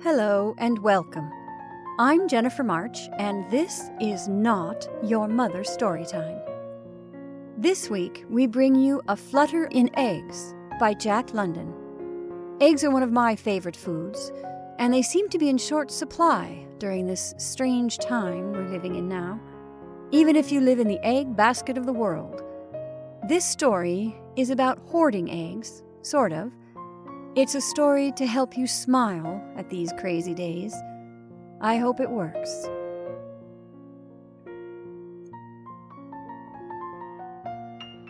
Hello and welcome. I'm Jennifer March, and this is not your mother's story time. This week, we bring you A Flutter in Eggs by Jack London. Eggs are one of my favorite foods, and they seem to be in short supply during this strange time we're living in now, even if you live in the egg basket of the world. This story is about hoarding eggs, sort of. It's a story to help you smile at these crazy days. I hope it works.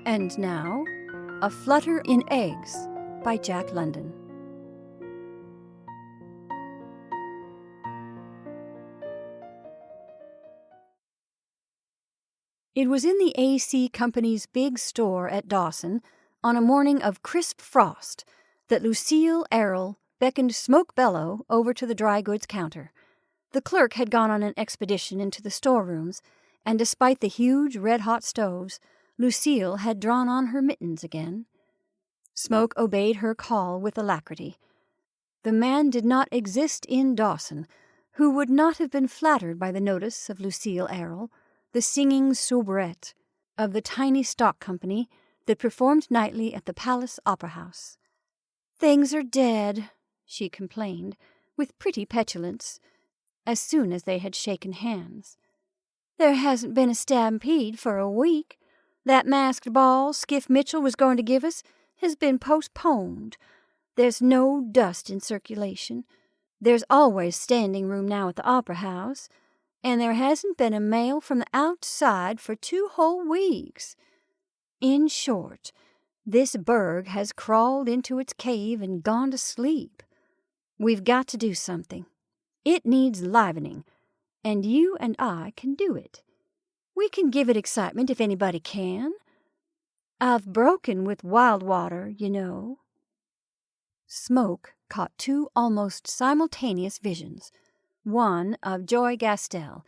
And now, A Flutter in Eggs by Jack London. It was in the A.C. Company's big store at Dawson on a morning of crisp frost that Lucille Errol beckoned Smoke Bellow over to the dry goods counter. The clerk had gone on an expedition into the storerooms, and despite the huge red-hot stoves, Lucille had drawn on her mittens again. Smoke obeyed her call with alacrity. The man did not exist in Dawson who would not have been flattered by the notice of Lucille Errol, the singing soubrette of the tiny stock company that performed nightly at the Palace Opera House. "Things are dead," she complained, with pretty petulance, as soon as they had shaken hands. "There hasn't been a stampede for a week. That masked ball Skiff Mitchell was going to give us has been postponed. There's no dust in circulation. There's always standing room now at the Opera House, and there hasn't been a mail from the outside for 2 whole weeks. In short, this burg has crawled into its cave and gone to sleep. We've got to do something. It needs livening, and you and I can do it. We can give it excitement if anybody can. I've broken with Wildwater, you know." Smoke caught 2 almost simultaneous visions, one of Joy Gastel,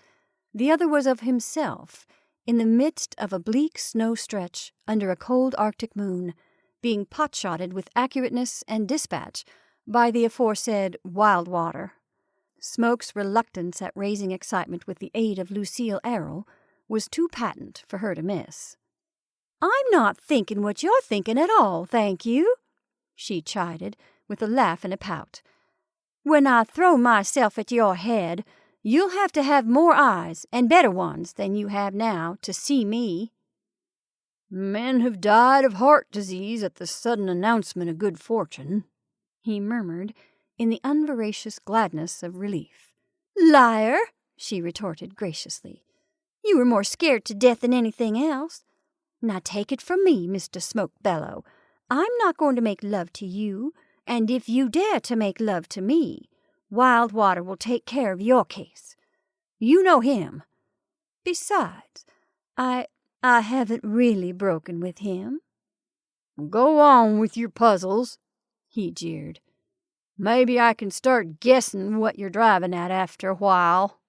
the other was of himself, in the midst of a bleak snow stretch under a cold Arctic moon, being pot-shotted with accurateness and dispatch by the aforesaid Wildwater. Smoke's reluctance at raising excitement with the aid of Lucille Errol was too patent for her to miss. "I'm not thinking what you're thinking at all, thank you," she chided, with a laugh and a pout. "When I throw myself at your head, you'll have to have more eyes and better ones than you have now to see me." "Men have died of heart disease at the sudden announcement of good fortune," he murmured in the unveracious gladness of relief. "Liar!" she retorted graciously. "You were more scared to death than anything else. Now take it from me, Mr. Smoke Bellow, I'm not going to make love to you, and if you dare to make love to me, Wildwater will take care of your case. You know him. Besides, I haven't really broken with him." "Go on with your puzzles," he jeered. "Maybe I can start guessing what you're driving at after a while."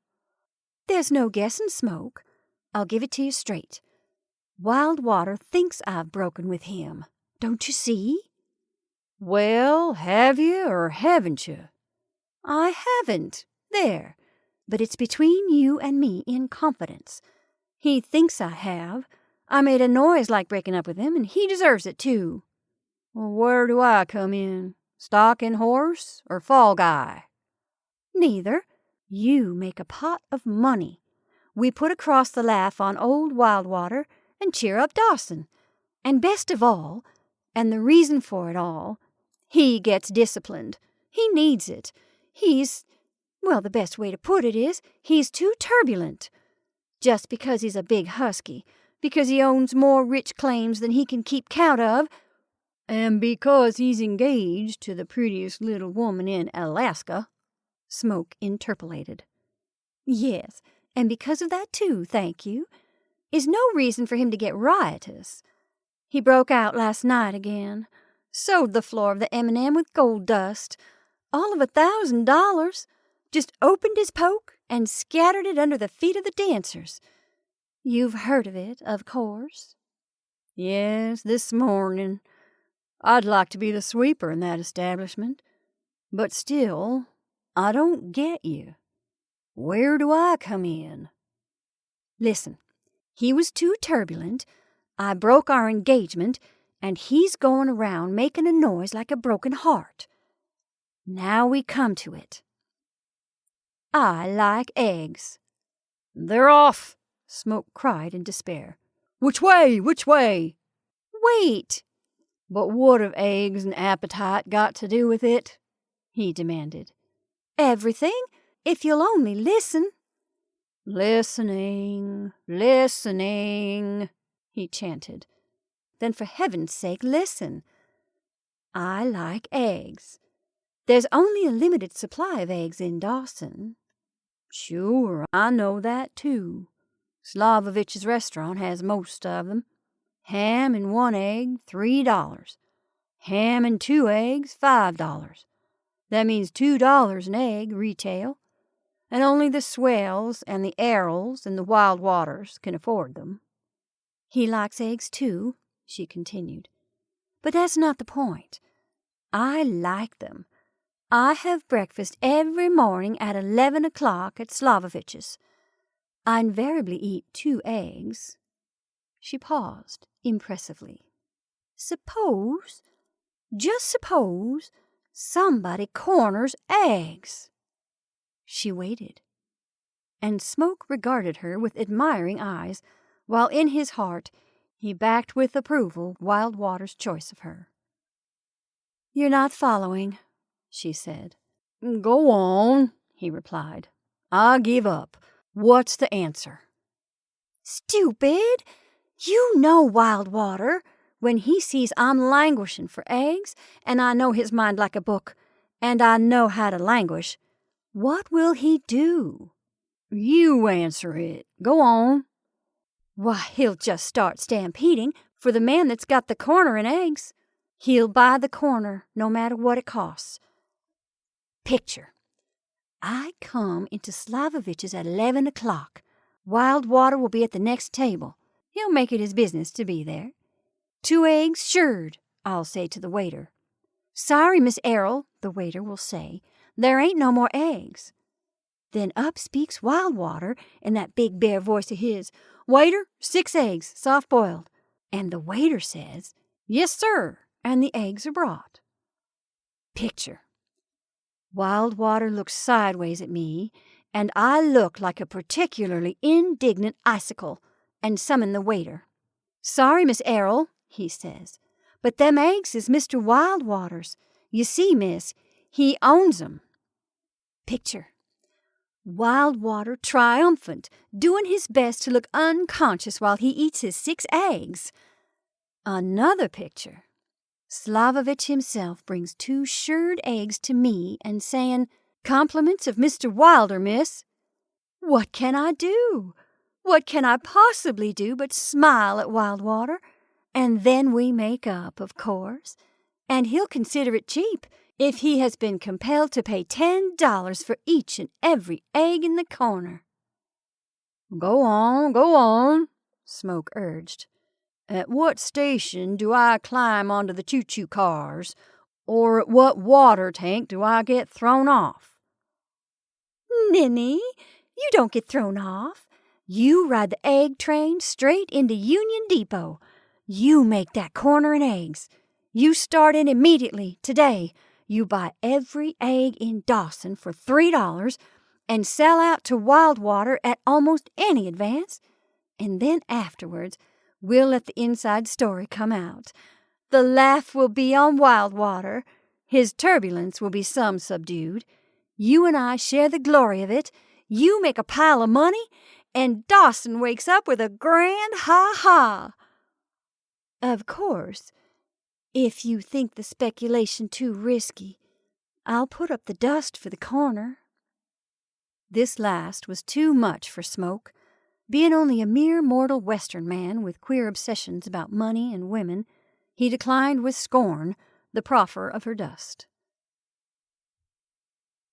"There's no guessing, Smoke. I'll give it to you straight. Wildwater thinks I've broken with him. Don't you see?" "Well, have you or haven't you?" "I haven't. There. But it's between you and me in confidence. He thinks I have. I made a noise like breaking up with him, and he deserves it, too." "Well, where do I come in? Stalking horse or fall guy?" "Neither. You make a pot of money. We put across the laugh on old Wildwater and cheer up Dawson. And best of all, and the reason for it all, he gets disciplined. He needs it. Well, the best way to put it is, he's too turbulent. Just because he's a big husky, because he owns more rich claims than he can keep count of, and because he's engaged to the prettiest little woman in Alaska," Smoke interpolated. "Yes, and because of that too, thank you, is no reason for him to get riotous. He broke out last night again, sowed the floor of the M&M with gold dust, all of $1,000, just opened his poke and scattered it under the feet of the dancers. You've heard of it, of course." Yes, this morning. I'd like to be the sweeper in that establishment. But still, I don't get you. Where do I come in?" Listen, he was too turbulent. I broke our engagement, and he's going around making a noise like a broken heart. Now we come to it. I like eggs." "They're off!" Smoke cried in despair. "Which way? Which way?" "Wait!" "But what have eggs and appetite got to do with it?" he demanded. "Everything, if you'll only listen." "Listening, listening," he chanted. "Then for heaven's sake, listen. I like eggs. There's only a limited supply of eggs in Dawson." "Sure, I know that too. Slavovich's restaurant has most of them. Ham and 1 egg, $3. Ham and 2 eggs, $5. That means $2 an egg retail, and only the swells and the Errols and the Wild Waters can afford them." "He likes eggs too," she continued. "But that's not the point. I like them. I have breakfast every morning at 11 o'clock at Slavovich's. I invariably eat 2 eggs." She paused impressively. Just suppose, somebody corners eggs." She waited, and Smoke regarded her with admiring eyes, while in his heart he backed with approval Wild Water's choice of her. "You're not following," she said. "Go on," he replied. "I give up. What's the answer?" "Stupid! You know Wild Water. When he sees I'm languishing for eggs, and I know his mind like a book, and I know how to languish, what will he do?" "You answer it. Go on." "Why, he'll just start stampeding for the man that's got the corner in eggs. He'll buy the corner, no matter what it costs. Picture, I come into Slavovich's at 11 o'clock. Wild Water will be at the next table. He'll make it his business to be there. 2 eggs, sured, I'll say to the waiter. 'Sorry, Miss Errol,' the waiter will say, 'there ain't no more eggs.' Then up speaks Wild Water in that big bare voice of his, 'Waiter, 6 eggs, soft boiled.' And the waiter says, 'Yes, sir,' and the eggs are brought. Picture, Wild Water looks sideways at me, and I look like a particularly indignant icicle, and summon the waiter. 'Sorry, Miss Errol,' he says, 'but them eggs is Mr. Wild Water's. You see, miss, he owns 'em.' Picture, Wild Water triumphant, doing his best to look unconscious while he eats his 6 eggs. Another picture, Slavovich himself brings 2 sured eggs to me and saying, 'Compliments of Mr. Wilder, miss.' What can I do? What can I possibly do but smile at Wild Water? And then we make up, of course, and he'll consider it cheap if he has been compelled to pay $10 for each and every egg in the corner." Go on," Smoke urged. "At what station do I climb onto the choo-choo cars, or at what water tank do I get thrown off?" "Ninny, you don't get thrown off. You ride the egg train straight into Union Depot. You make that corner in eggs. You start in immediately, today. You buy every egg in Dawson for $3 and sell out to Wild Water at almost any advance. And then afterwards, we'll let the inside story come out. The laugh will be on Wild Water. His turbulence will be some subdued. You and I share the glory of it. You make a pile of money, and Dawson wakes up with a grand ha-ha. Of course, if you think the speculation too risky, I'll put up the dust for the corner." This last was too much for Smoke. Being only a mere mortal Western man with queer obsessions about money and women, he declined with scorn the proffer of her dust.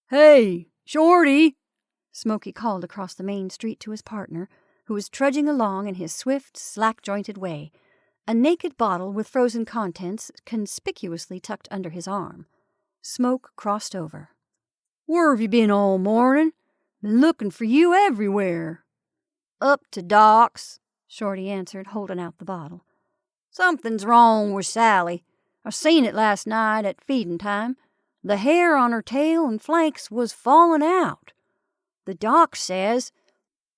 "Hey, Shorty!" Smokey called across the main street to his partner, who was trudging along in his swift, slack-jointed way. a naked bottle with frozen contents conspicuously tucked under his arm. Smoke crossed over. "Where have you been all morning? Been looking for you everywhere." "Up to Doc's," Shorty answered, holding out the bottle. "Something's wrong with Sally. I seen it last night at feeding time. The hair on her tail and flanks was falling out. The doc says—"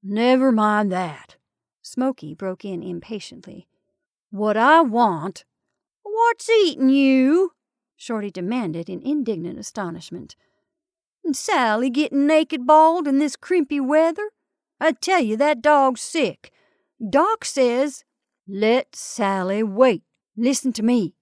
"Never mind that," Smoky broke in impatiently. "What I want—" "What's eating you?" Shorty demanded in indignant astonishment. "And Sally getting naked bald in this crimpy weather? I tell you, that dog's sick. Doc says—" "Let Sally wait. Listen to me."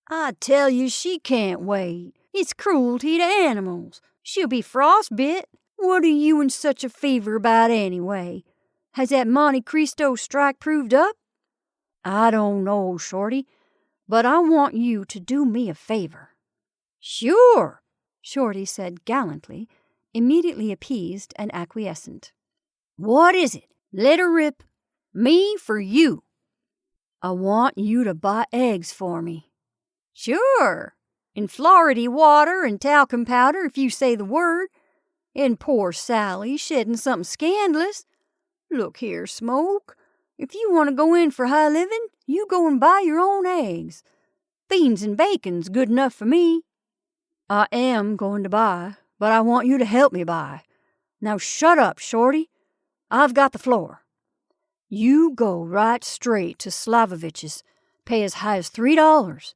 "I tell you, she can't wait. It's cruelty to animals. She'll be frostbit. What are you in such a fever about anyway? Has that Monte Cristo strike proved up?" "I don't know, Shorty, but I want you to do me a favor." "Sure," Shorty said gallantly, immediately appeased and acquiescent. "What is it? Let her rip. Me for you." "I want you to buy eggs for me." "Sure. In Floridy water and talcum powder if you say the word. And poor Sally shedding something scandalous. Look here, Smoke. If you want to go in for high living, you go and buy your own eggs. Beans and bacon's good enough for me." "I am going to buy, but I want you to help me buy. Now shut up, Shorty. I've got the floor. You go right straight to Slavovich's, pay as high as $3,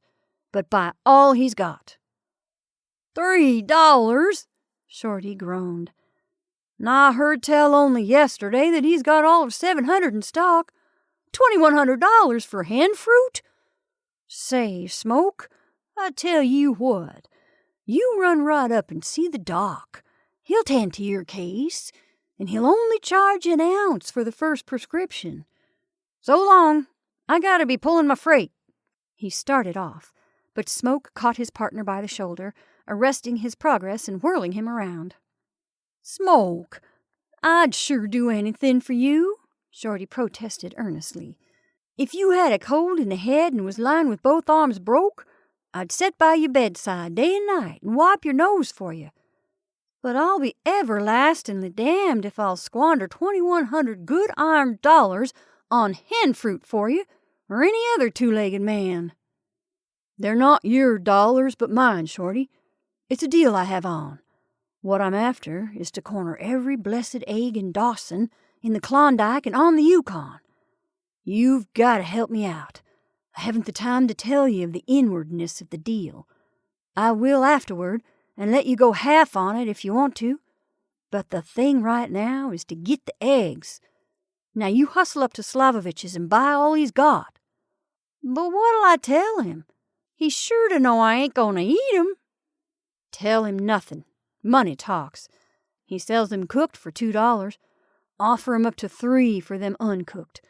but buy all he's got." $3? Shorty groaned. "And I heard tell only yesterday that he's got all of $700 in stock. $2,100 for hen fruit? Say, Smoke, I tell you what. You run right up and see the doc. He'll tend to your case, and he'll only charge an ounce for the first prescription. So long. I gotta be pulling my freight." He started off, but Smoke caught his partner by the shoulder, arresting his progress and whirling him around. "Smoke, I'd sure do anything for you," Shorty protested earnestly. "If you had a cold in the head and was lying with both arms broke, I'd set by your bedside day and night and wipe your nose for you. But I'll be everlastingly damned if I'll squander 2,100 good iron dollars on hen fruit for you or any other two-legged man." "They're not your dollars, but mine, Shorty. It's a deal I have on. What I'm after is to corner every blessed egg in Dawson, in the Klondike, and on the Yukon. You've got to help me out. I haven't the time to tell you of the inwardness of the deal. I will afterward, and let you go half on it if you want to. But the thing right now is to get the eggs. Now you hustle up to Slavovich's and buy all he's got." "But what'll I tell him? He's sure to know I ain't gonna eat 'em." "Tell him nothing. Money talks. He sells them cooked for $2. Offer him up to $3 for them uncooked.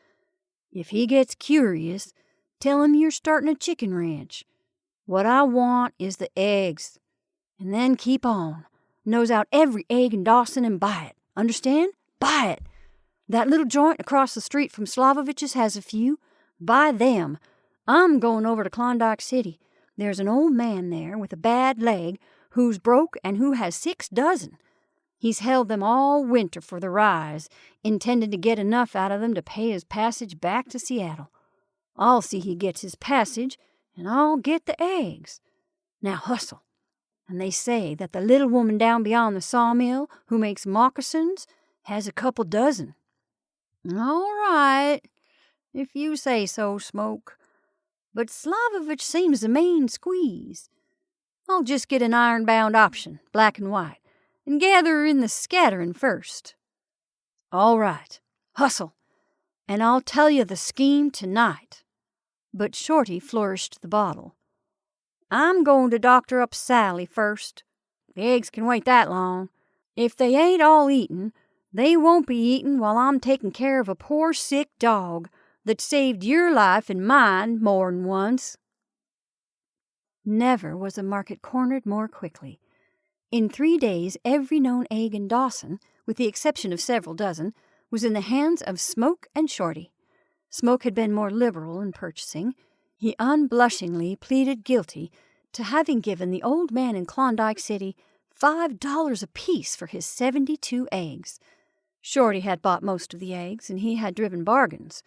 If he gets curious, tell him you're starting a chicken ranch. What I want is the eggs. And then keep on. Nose out every egg in Dawson and buy it. Understand? Buy it. That little joint across the street from Slavovich's has a few. Buy them. I'm going over to Klondike City. There's an old man there with a bad leg who's broke and who has 6 dozen. He's held them all winter for the rise, intending to get enough out of them to pay his passage back to Seattle. I'll see he gets his passage, and I'll get the eggs. Now hustle. And they say that the little woman down beyond the sawmill who makes moccasins has a couple dozen." "All right, if you say so, Smoke. But Slavovich seems the main squeeze. I'll just get an iron-bound option, black and white, and gather in the scattering first." "All right. Hustle. And I'll tell you the scheme tonight." But Shorty flourished the bottle. "I'm going to doctor up Sally first. The eggs can wait that long. If they ain't all eaten, they won't be eaten while I'm taking care of a poor sick dog that saved your life and mine more'n once." Never was a market cornered more quickly. In 3 days, every known egg in Dawson, with the exception of several dozen, was in the hands of Smoke and Shorty. Smoke had been more liberal in purchasing. He unblushingly pleaded guilty to having given the old man in Klondike City $5 apiece for his 72 eggs. Shorty had bought most of the eggs, and he had driven bargains.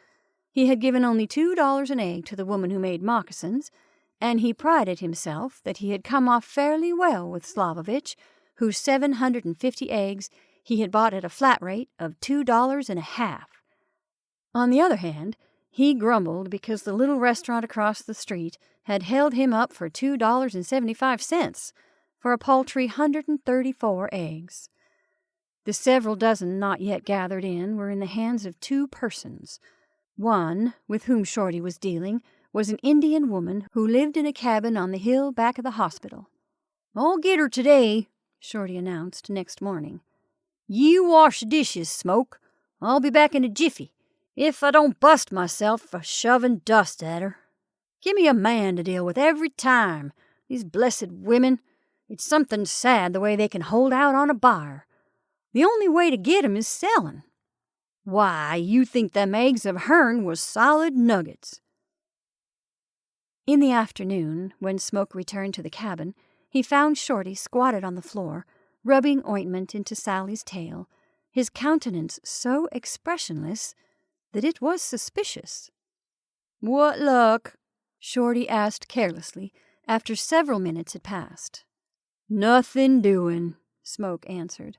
He had given only $2 an egg to the woman who made moccasins, and he prided himself that he had come off fairly well with Slavovich, whose 750 eggs he had bought at a flat rate of $2.50. On the other hand, he grumbled because the little restaurant across the street had held him up for $2.75 for a paltry 134 eggs. The several dozen not yet gathered in were in the hands of two persons. One, with whom Shorty was dealing, was an Indian woman who lived in a cabin on the hill back of the hospital. "I'll get her today," Shorty announced next morning. "You wash the dishes, Smoke. I'll be back in a jiffy, if I don't bust myself for shoving dust at her. Give me a man to deal with every time. These blessed women. It's something sad the way they can hold out on a buyer. The only way to get 'em is selling. Why, you think them eggs of hern was solid nuggets." In the afternoon, when Smoke returned to the cabin, he found Shorty squatted on the floor, rubbing ointment into Sally's tail, his countenance so expressionless that it was suspicious. "What luck?" Shorty asked carelessly, after several minutes had passed. "Nothing doing," Smoke answered.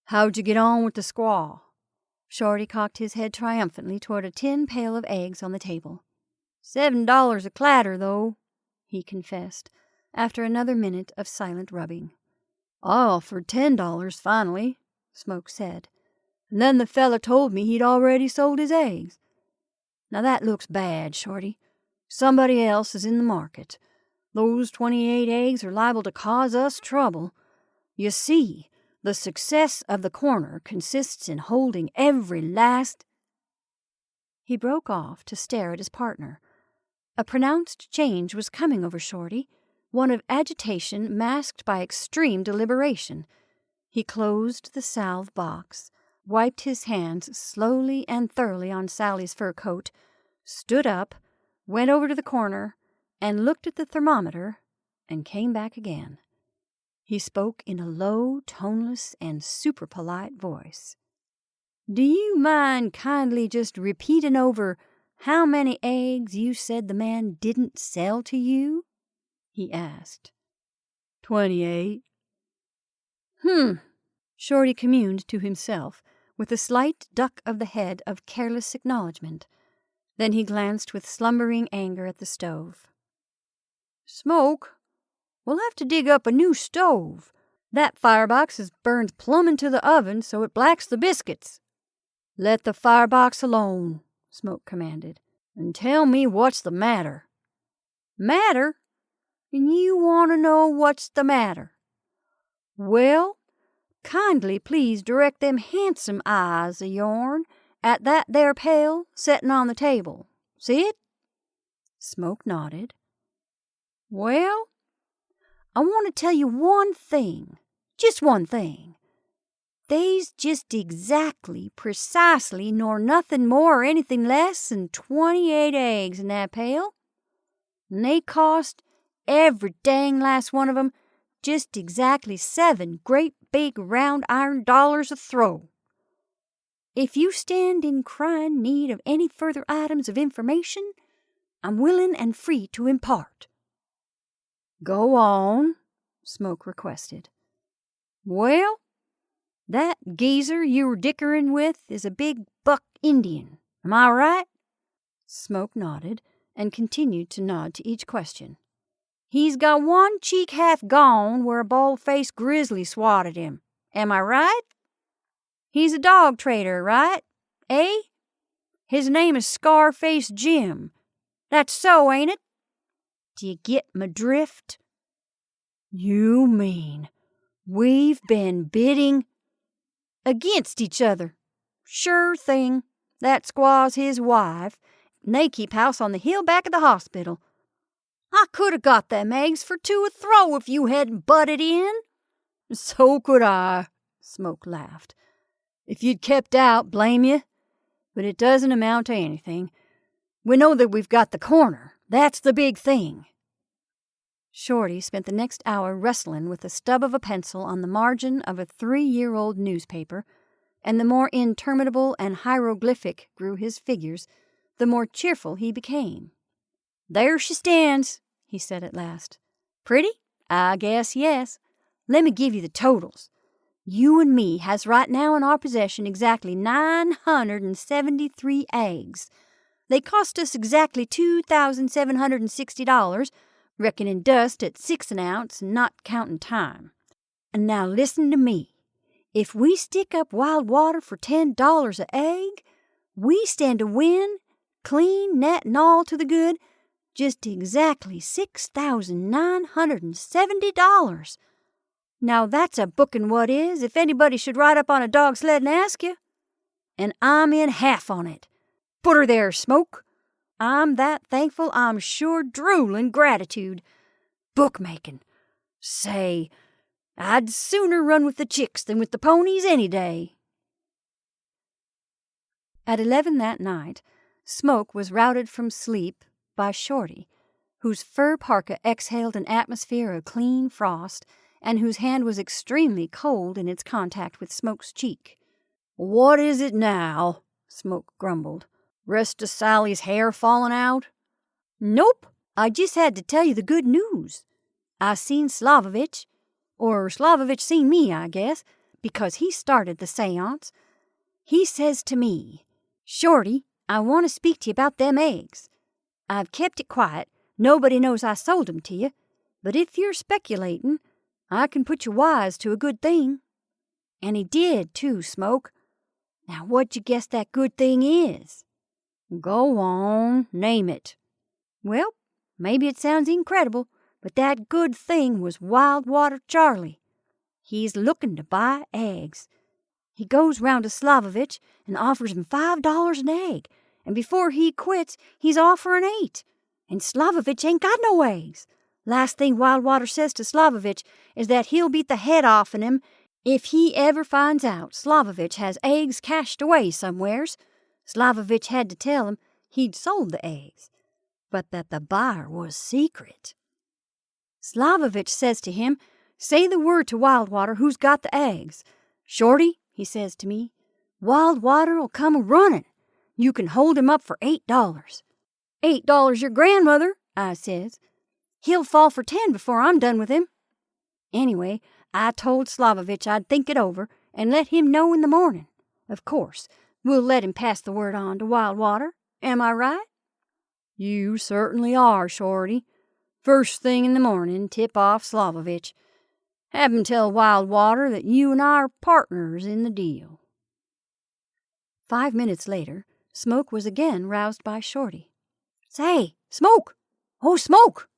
"How'd you get on with the squaw?" Shorty cocked his head triumphantly toward a tin pail of eggs on the table. $7 a clatter, though," he confessed, after another minute of silent rubbing. "I offered $10 finally," Smoke said, "and then the fella told me he'd already sold his eggs. Now that looks bad, Shorty. Somebody else is in the market. Those 28 eggs are liable to cause us trouble. You see, the success of the corner consists in holding every last—" He broke off to stare at his partner. A pronounced change was coming over Shorty, one of agitation masked by extreme deliberation. He closed the salve box, wiped his hands slowly and thoroughly on Sally's fur coat, stood up, went over to the corner, and looked at the thermometer, and came back again. He spoke in a low, toneless, and super-polite voice. "Do you mind kindly just repeating over how many eggs you said the man didn't sell to you?" he asked. 28. Shorty communed to himself, with a slight duck of the head of careless acknowledgment. Then he glanced with slumbering anger at the stove. "Smoke, we'll have to dig up a new stove. That firebox is burned plumb into the oven so it blacks the biscuits." "Let the firebox alone," Smoke commanded, "and tell me what's the matter." "Matter? And you want to know what's the matter? Well, kindly please direct them handsome eyes of yourn at that there pail settin' on the table. See it?" Smoke nodded. "Well, I want to tell you one thing, just one thing. They's just exactly, precisely, nor nothing more or anything less than 28 eggs in that pail, and they cost, every dang last one of 'em, just exactly 7 great big round iron dollars a throw. If you stand in crying need of any further items of information, I'm willing and free to impart." "Go on," Smoke requested. "Well, that geezer you were dickering with is a big buck Indian. Am I right?" Smoke nodded, and continued to nod to each question. "He's got one cheek half gone where a bald-faced grizzly swatted him. Am I right? He's a dog trader, right? Eh? His name is Scar-Face Jim. That's so, ain't it? Do you get my drift?" "You mean we've been bidding against each other?" "Sure thing. That squaw's his wife, and they keep house on the hill back of the hospital. I could have got them eggs for 2 a throw if you hadn't butted in." "So could I," Smoke laughed. "If you'd kept out, blame you. But it doesn't amount to anything. We know that we've got the corner. That's the big thing." Shorty spent the next hour wrestling with the stub of a pencil on the margin of a 3-year-old newspaper, and the more interminable and hieroglyphic grew his figures, the more cheerful he became. "There she stands," he said at last. "Pretty? I guess yes. Let me give you the totals. You and me has right now in our possession exactly 973 eggs. They cost us exactly $2,760, reckoning dust at 6 an ounce and not counting time. And now listen to me. If we stick up Wild Water for $10 a egg, we stand to win, clean, net, and all to the good, just exactly $6,970. Now that's a bookin' what is, if anybody should ride up on a dog sled and ask you. And I'm in half on it. Put her there, Smoke. I'm that thankful I'm sure droolin' gratitude. Bookmakin'. Say, I'd sooner run with the chicks than with the ponies any day." At 11 that night, Smoke was routed from sleep by Shorty, whose fur parka exhaled an atmosphere of clean frost and whose hand was extremely cold in its contact with Smoke's cheek. "What is it now?" Smoke grumbled. "Rest of Sally's hair falling out?" "Nope. I just had to tell you the good news. I seen Slavovich, or Slavovich seen me, I guess, because he started the seance. He says to me, 'Shorty, I want to speak to you about them eggs. I've kept it quiet. Nobody knows I sold 'em to you. But if you're speculating, I can put you wise to a good thing.' And he did, too, Smoke. Now what'd you guess that good thing is?" "Go on, name it." "Well, maybe it sounds incredible, but that good thing was Wild Water Charlie. He's looking to buy eggs. He goes round to Slavovich and offers him $5 an egg, and before he quits, he's offering 8. And Slavovich ain't got no eggs. Last thing Wild Water says to Slavovich is that he'll beat the head off'n him if he ever finds out Slavovich has eggs cached away somewheres. Slavovich had to tell him he'd sold the eggs, but that the buyer was secret. Slavovich says to him, 'Say the word to Wild Water who's got the eggs. Shorty,' he says to me, 'Wild Water'll come a-running. You can hold him up for $8. $8 your grandmother,' I says. 'He'll fall for 10 before I'm done with him.' Anyway, I told Slavovich I'd think it over and let him know in the morning. Of course, we'll let him pass the word on to Wild Water. Am I right?" "You certainly are, Shorty. First thing in the morning, tip off Slavovich. Have him tell Wild Water that you and I are partners in the deal." 5 minutes later, Smoke was again roused by Shorty. "Say, Smoke! Oh, Smoke!"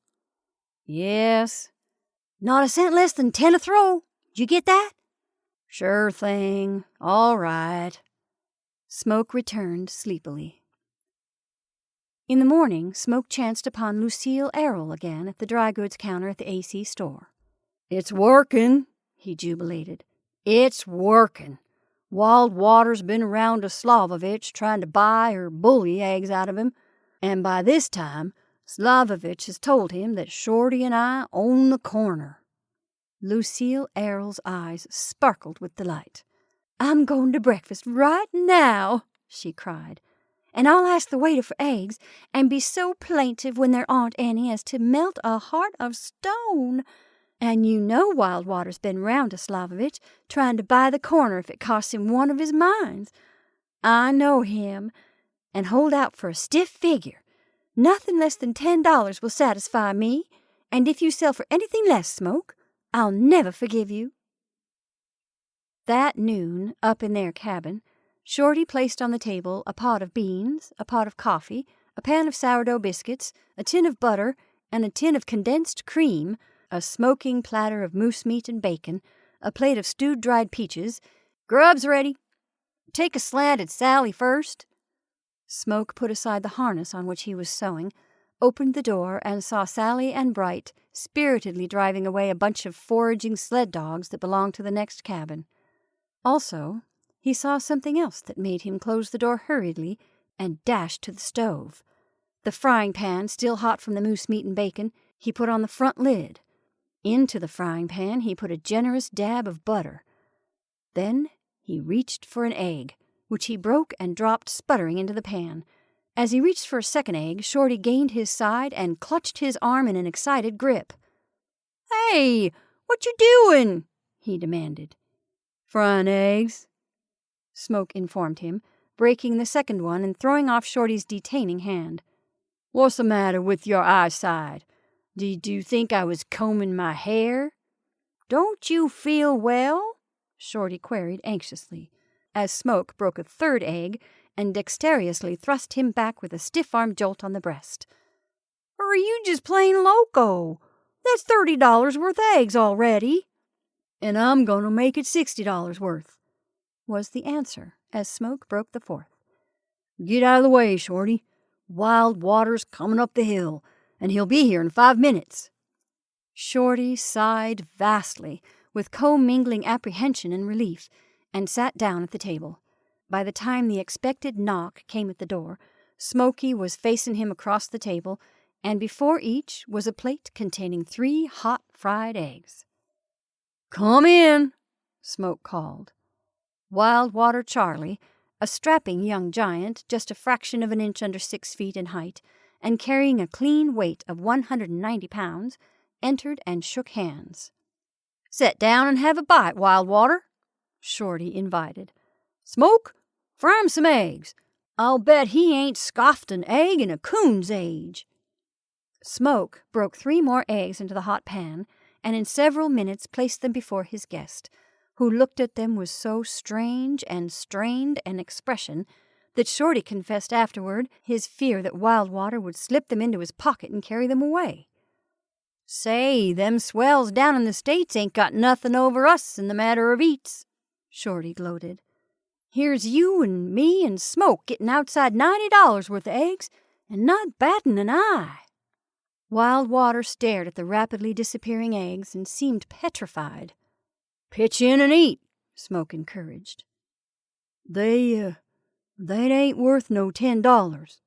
"Yes?" "Not a cent less than 10 a throw. Did you get that?" "Sure thing. All right." Smoke returned sleepily. In the morning, Smoke chanced upon Lucille Errol again at the dry goods counter at the AC store. "It's working," he jubilated. "It's working. Wild Water's been around to Slavovich trying to buy or bully eggs out of him, and by this time Slavovich has told him that Shorty and I own the corner." Lucille Errol's eyes sparkled with delight. "I'm going to breakfast right now," she cried. "And I'll ask the waiter for eggs, and be so plaintive when there aren't any as to melt a heart of stone. And you know Wild Water's been round to Slavovich, trying to buy the corner if it costs him one of his mines. I know him, and hold out for a stiff figure. Nothing less than $10 will satisfy me, and if you sell for anything less, Smoke, I'll never forgive you." That noon, up in their cabin, Shorty placed on the table a pot of beans, a pot of coffee, a pan of sourdough biscuits, a tin of butter, and a tin of condensed cream, a smoking platter of moose meat and bacon, a plate of stewed dried peaches. "Grub's ready. Take a slant at Sally first." Smoke put aside the harness on which he was sewing, opened the door, and saw Sally and Bright spiritedly driving away a bunch of foraging sled dogs that belonged to the next cabin. Also, he saw something else that made him close the door hurriedly and dash to the stove. The frying pan, still hot from the moose meat and bacon, he put on the front lid. Into the frying pan he put a generous dab of butter. Then he reached for an egg, which he broke and dropped sputtering into the pan. As he reached for a second egg, Shorty gained his side and clutched his arm in an excited grip. "Hey, what you doing?" he demanded. "Frying eggs," Smoke informed him, breaking the second one and throwing off Shorty's detaining hand. "What's the matter with your eyesight? Did you think I was combing my hair?" "Don't you feel well?" Shorty queried anxiously, as Smoke broke a third egg and dexterously thrust him back with a stiff-arm jolt on the breast. "Or are you just plain loco? That's $30 worth of eggs already." "And I'm going to make it $60 worth," was the answer as Smoke broke the fourth. "Get out of the way, Shorty. Wild Water's coming up the hill, and he'll be here in 5 minutes." Shorty sighed vastly, with commingling apprehension and relief, and sat down at the table. By the time the expected knock came at the door, Smoky was facing him across the table, and before each was a plate containing 3 hot fried eggs. "Come in," Smoke called. Wild Water Charlie, a strapping young giant just a fraction of an inch under 6 feet in height, and carrying a clean weight of 190 pounds, entered and shook hands. "Set down and have a bite, Wild Water," Shorty invited. "Smoke, fry him some eggs. I'll bet he ain't scoffed an egg in a coon's age." Smoke broke 3 more eggs into the hot pan, and in several minutes placed them before his guest, who looked at them with so strange and strained an expression that Shorty confessed afterward his fear that Wild Water would slip them into his pocket and carry them away. "Say, them swells down in the States ain't got nothin' over us in the matter of eats," Shorty gloated. "Here's you and me and Smoke getting outside $90 worth of eggs and not battin' an eye." Wild Water stared at the rapidly disappearing eggs and seemed petrified. "Pitch in and eat," Smoke encouraged. They ain't worth no $10,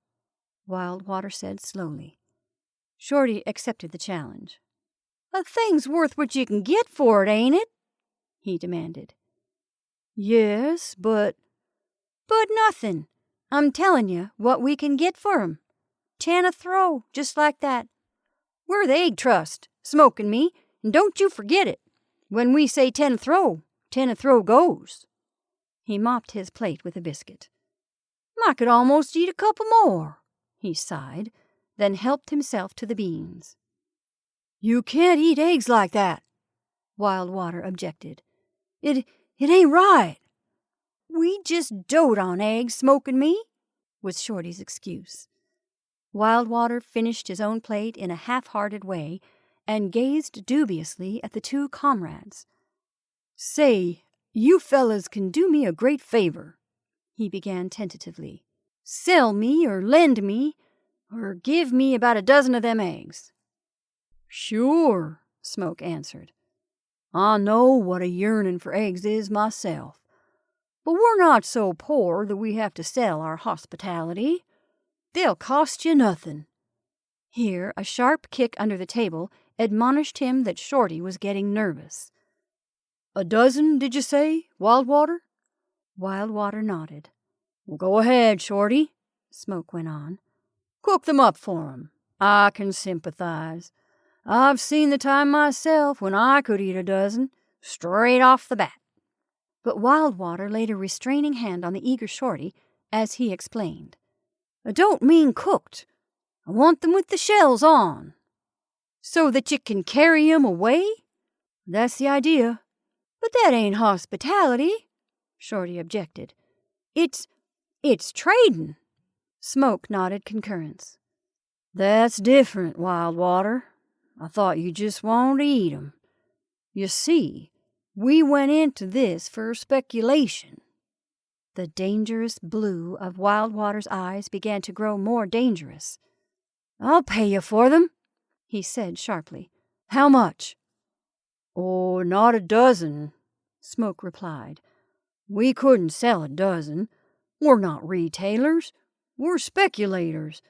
Wild Water said slowly. Shorty accepted the challenge. "A thing's worth what you can get for it, ain't it?" he demanded. "Yes, but nothing. I'm telling you what we can get for 'em. 10 a throw, just like that. We're the Egg Trust, Smoke and me, and don't you forget it. When we say 10 a throw, 10 a throw goes." He mopped his plate with a biscuit. "I could almost eat a couple more," he sighed, then helped himself to the beans. "You can't eat eggs like that," Wild Water objected. It ain't right." "We just dote on eggs, Smoke and me," was Shorty's excuse. Wild Water finished his own plate in a half-hearted way and gazed dubiously at the 2 comrades. "Say, you fellas can do me a great favor," he began tentatively. "Sell me or lend me or give me about a dozen of them eggs." "Sure," Smoke answered. "I know what a yearnin' for eggs is myself. But we're not so poor that we have to sell our hospitality. They'll cost you nothing." Here a sharp kick under the table admonished him that Shorty was getting nervous. "A dozen, did you say, Wild Water?" Wild Water nodded. "Well, go ahead, Shorty," Smoke went on. "Cook them up for 'em. I can sympathize. I've seen the time myself when I could eat a dozen, straight off the bat." But Wild Water laid a restraining hand on the eager Shorty as he explained. "I don't mean cooked. I want them with the shells on." "So that you can carry 'em away?" "That's the idea." "But that ain't hospitality," Shorty objected. It's trading." Smoke nodded concurrence. "That's different, Wild Water. I thought you just wanted to eat 'em. You see, we went into this for speculation." The dangerous blue of Wild Water's eyes began to grow more dangerous. "I'll pay you for them," he said sharply. "How much?" "Oh, not a dozen," Smoke replied. "We couldn't sell a dozen. We're not retailers. We're speculators.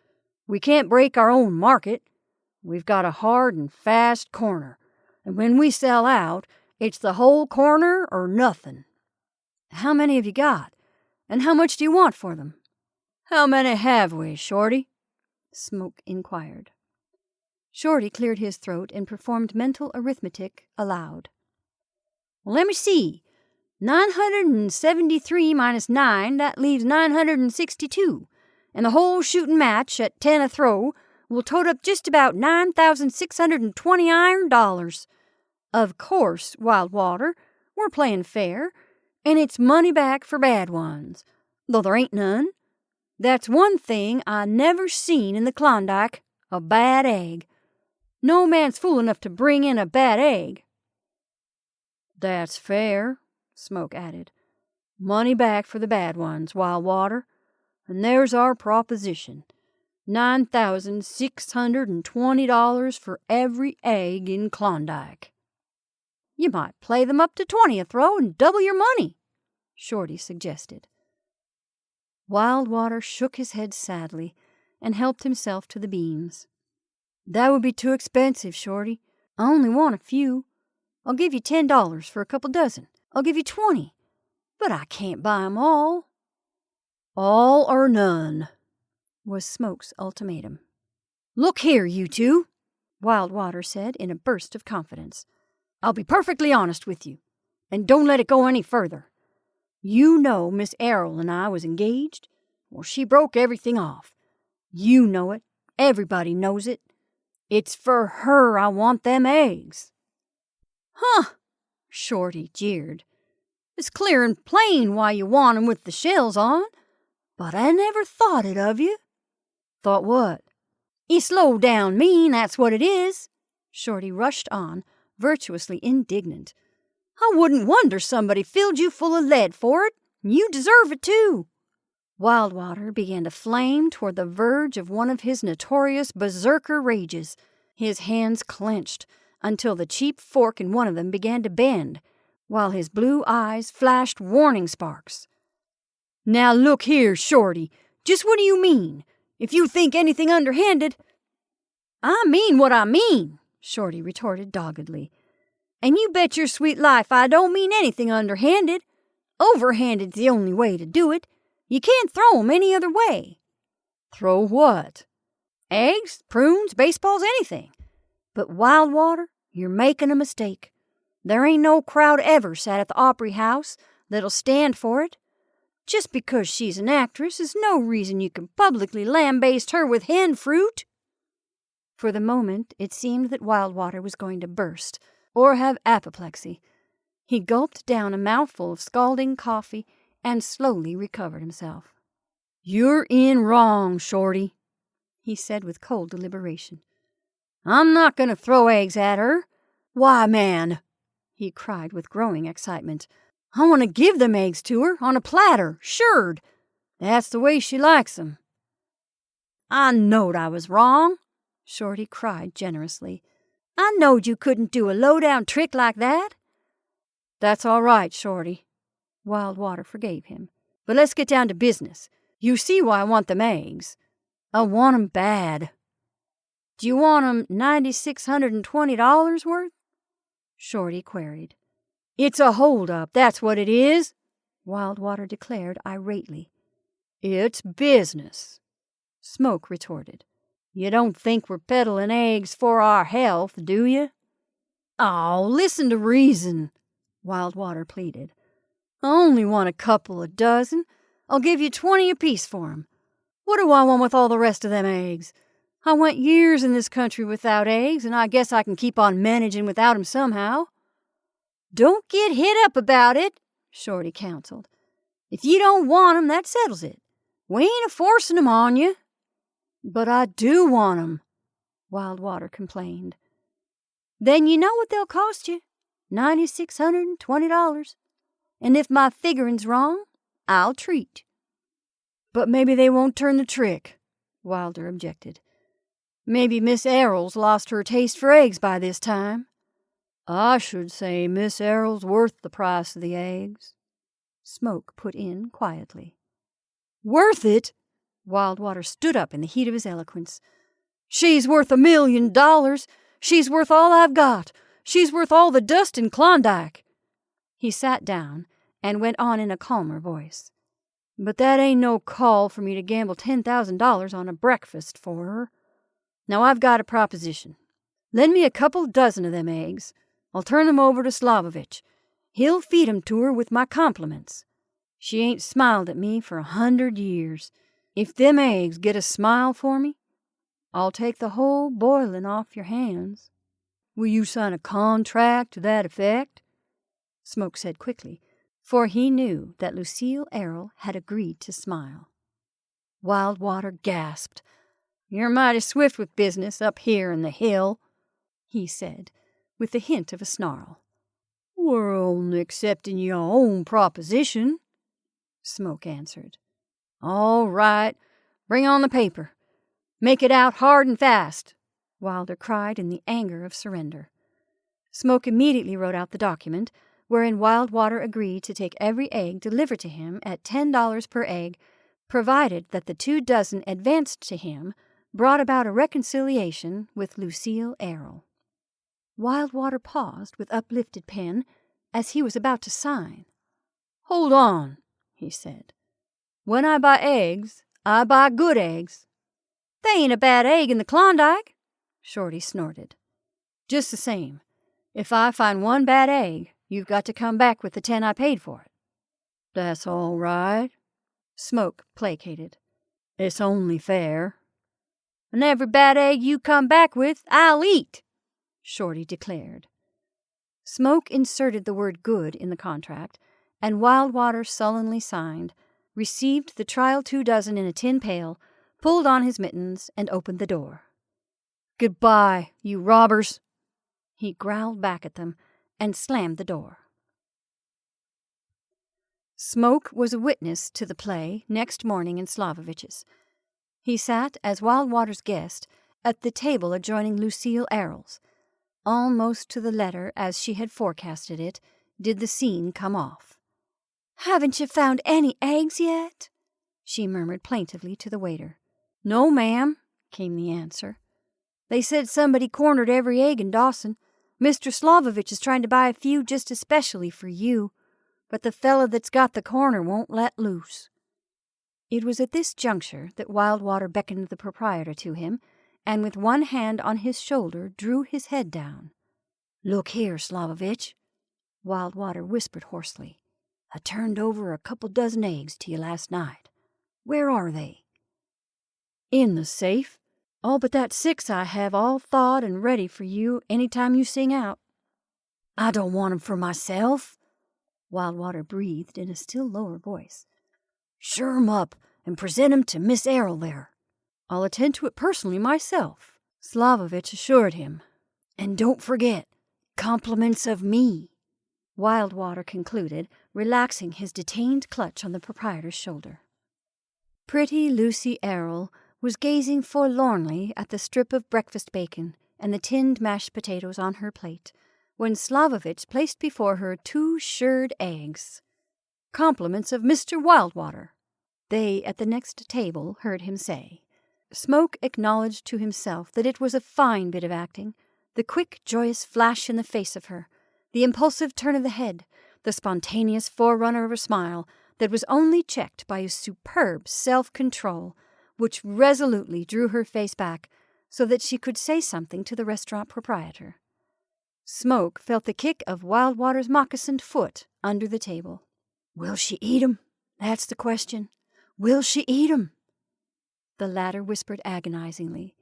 We can't break our own market. We've got a hard and fast corner, and when we sell out, it's the whole corner or nothing." "How many have you got, and how much do you want for them?" "How many have we, Shorty?" Smoke inquired. Shorty cleared his throat and performed mental arithmetic aloud. "Well, let me see. 973 minus 9, that leaves 962. And the whole shooting match at 10 a throw will total up just about $9,620 iron dollars. Of course, Wildwater, we're playing fair, and it's money back for bad ones, though there ain't none. That's one thing I never seen in the Klondike, a bad egg. No man's fool enough to bring in a bad egg." "That's fair," Smoke added. "Money back for the bad ones, Wildwater. And there's our proposition. $9,620 for every egg in Klondike." "You might play them up to 20 a throw and double your money," Shorty suggested. Wildwater shook his head sadly and helped himself to the beans. "That would be too expensive, Shorty. I only want a few. I'll give you $10 for a couple dozen. I'll give you 20. But I can't buy 'em all." "All or none," was Smoke's ultimatum. "Look here, you two," Wildwater said in a burst of confidence. "I'll be perfectly honest with you, and don't let it go any further. You know Miss Errol and I was engaged? Well, she broke everything off. You know it. Everybody knows it. It's for her I want them eggs." "Huh," Shorty jeered. "It's clear and plain why you want 'em with the shells on, but I never thought it of you." "Thought what?" "It's low down mean, that's what it is." Shorty rushed on, virtuously indignant. "I wouldn't wonder somebody filled you full of lead for it. You deserve it, too." Wildwater began to flame toward the verge of one of his notorious berserker rages. His hands clenched until the cheap fork in one of them began to bend, while his blue eyes flashed warning sparks. "Now look here, Shorty, just what do you mean? If you think anything underhanded—" "I mean what I mean," Shorty retorted doggedly. "And you bet your sweet life I don't mean anything underhanded. Overhanded's the only way to do it. You can't throw 'em any other way." "Throw what?" "Eggs, prunes, baseballs, anything. But Wildwater, you're making a mistake. There ain't no crowd ever sat at the Opry House that'll stand for it. Just because she's an actress is no reason you can publicly lambaste her with hen fruit." For the moment, it seemed that Wildwater was going to burst, or have apoplexy. He gulped down a mouthful of scalding coffee and slowly recovered himself. "You're in wrong, Shorty," he said with cold deliberation. "I'm not going to throw eggs at her. Why, man," he cried with growing excitement, "I want to give them eggs to her on a platter, sured. That's the way she likes 'em." "I knowed I was wrong," Shorty cried generously. "I knowed you couldn't do a low-down trick like that." "That's all right, Shorty." Wildwater forgave him. "But let's get down to business. You see why I want them eggs. I want 'em bad." "Do you want 'em $9,620 worth?" Shorty queried. "It's a hold-up, that's what it is," Wildwater declared irately. "It's business," Smoke retorted. "You don't think we're peddling eggs for our health, do you?" "Oh, listen to reason," Wildwater pleaded. "I only want a couple of dozen. I'll give you 20 apiece for 'em. What do I want with all the rest of them eggs? I went years in this country without eggs, and I guess I can keep on managing without 'em somehow." "Don't get hit up about it," Shorty counseled. "If you don't want 'em, that settles it. We ain't a-forcing 'em on you." "But I do want 'em," Wildwater complained. "Then you know what they'll cost you, $9,620. And if my figuring's wrong, I'll treat." "But maybe they won't turn the trick," Wilder objected. "Maybe Miss Errol's lost her taste for eggs by this time." "I should say Miss Errol's worth the price of the eggs," Smoke put in quietly. "Worth it?" Wildwater stood up in the heat of his eloquence. "She's worth $1 million. She's worth all I've got. She's worth all the dust in Klondike." He sat down and went on in a calmer voice. "But that ain't no call for me to gamble $10,000 on a breakfast for her. Now I've got a proposition. Lend me a couple dozen of them eggs. I'll turn them over to Slavovich. He'll feed 'em to her with my compliments. She ain't smiled at me for 100 years. If them eggs get a smile for me, I'll take the whole boiling off your hands." "Will you sign a contract to that effect?" Smoke said quickly, for he knew that Lucille Errol had agreed to smile. Wildwater gasped. "You're mighty swift with business up here in the hill," he said, with the hint of a snarl. "We're only accepting your own proposition," Smoke answered. "All right. Bring on the paper. Make it out hard and fast," Wilder cried in the anger of surrender. Smoke immediately wrote out the document, wherein Wildwater agreed to take every egg delivered to him at $10 per egg, provided that the 2 dozen advanced to him brought about a reconciliation with Lucille Errol. Wildwater paused with uplifted pen as he was about to sign. "Hold on," he said. "When I buy eggs, I buy good eggs." "They ain't a bad egg in the Klondike," Shorty snorted. "Just the same, if I find one bad egg, you've got to come back with the 10 I paid for it." "That's all right," Smoke placated. "It's only fair." "And every bad egg you come back with, I'll eat," Shorty declared. Smoke inserted the word good in the contract, and Wildwater sullenly signed, received the trial 2 dozen in a tin pail, pulled on his mittens, and opened the door. "Goodbye, you robbers," he growled back at them, and slammed the door. Smoke was a witness to the play next morning in Slavovich's. He sat as Wildwater's guest at the table adjoining Lucille Errol's. Almost to the letter as she had forecasted it did the scene come off. "Haven't you found any eggs yet?" she murmured plaintively to the waiter. "No, ma'am," came the answer. "They said somebody cornered every egg in Dawson. Mr. Slavovich is trying to buy a few just especially for you, but the fella that's got the corner won't let loose." It was at this juncture that Wildwater beckoned the proprietor to him, and with one hand on his shoulder drew his head down. "Look here, Slavovich," Wildwater whispered hoarsely. "I turned over a couple dozen eggs to you last night. Where are they?" "In the safe. All but that 6 I have all thawed and ready for you any time you sing out." "I don't want 'em for myself," Wildwater breathed in a still lower voice. "Sure 'em up and present 'em to Miss Errol there." "I'll attend to it personally myself," Slavovich assured him. "And don't forget, compliments of me," Wildwater concluded, relaxing his detained clutch on the proprietor's shoulder. Pretty Lucy Errol was gazing forlornly at the strip of breakfast bacon and the tinned mashed potatoes on her plate, when Slavovich placed before her 2 shirred eggs. "Compliments of Mr. Wildwater," they at the next table heard him say. Smoke acknowledged to himself that it was a fine bit of acting, the quick, joyous flash in the face of her, the impulsive turn of the head, the spontaneous forerunner of a smile that was only checked by a superb self-control, which resolutely drew her face back so that she could say something to the restaurant proprietor. Smoke felt the kick of Wildwater's moccasined foot under the table. "Will she eat 'em? That's the question. Will she eat 'em?" the latter whispered agonizingly,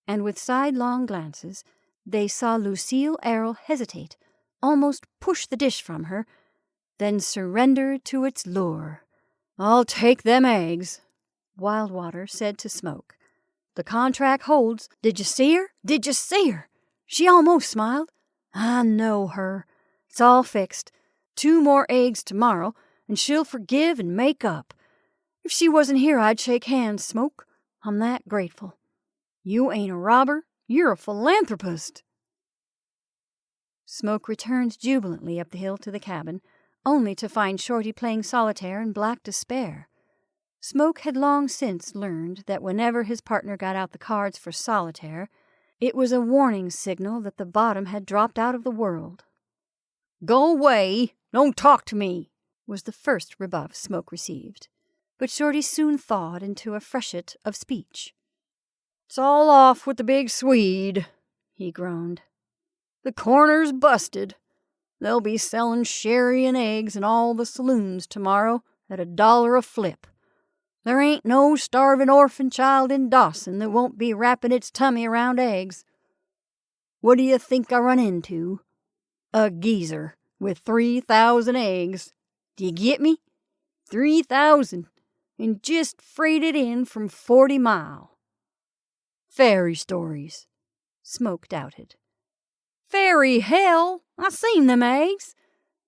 and with sidelong glances they saw Lucille Errol hesitate, almost push the dish from her, then surrender to its lure. "I'll take them eggs," Wildwater said to Smoke. "The contract holds. Did you see her? Did you see her? She almost smiled. I know her. It's all fixed. 2 more eggs tomorrow, and she'll forgive and make up. If she wasn't here, I'd shake hands, Smoke. I'm that grateful. You ain't a robber. You're a philanthropist." Smoke returned jubilantly up the hill to the cabin, only to find Shorty playing solitaire in black despair. Smoke had long since learned that whenever his partner got out the cards for solitaire, it was a warning signal that the bottom had dropped out of the world. "Go away! Don't talk to me!" was the first rebuff Smoke received. But Shorty soon thawed into a freshet of speech. "It's all off with the big Swede," he groaned. "The corner's busted. They'll be selling sherry and eggs in all the saloons tomorrow at $1 a flip. There ain't no starving orphan child in Dawson that won't be wrapping its tummy around eggs. What do you think I run into? A geezer with 3,000 eggs. Do you get me? 3,000, and just freighted in from 40 Mile. Fairy stories," Smoke doubted. "Fairy hell! I seen them eggs.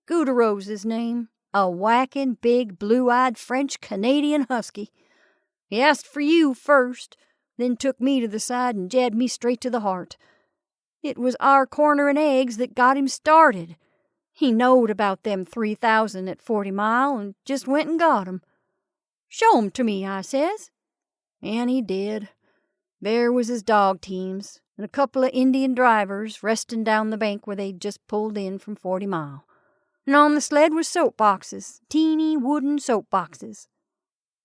Gouderou's his name. A whacking, big, blue-eyed French-Canadian husky. He asked for you first, then took me to the side and jabbed me straight to the heart. It was our corner and eggs that got him started. He knowed about them 3,000 at 40 Mile and just went and got 'em. 'Show 'em to me,' I says. And he did. There was his dog teams and a couple of Indian drivers resting down the bank where they'd just pulled in from 40 Mile. And on the sled was soap boxes, teeny wooden soap boxes.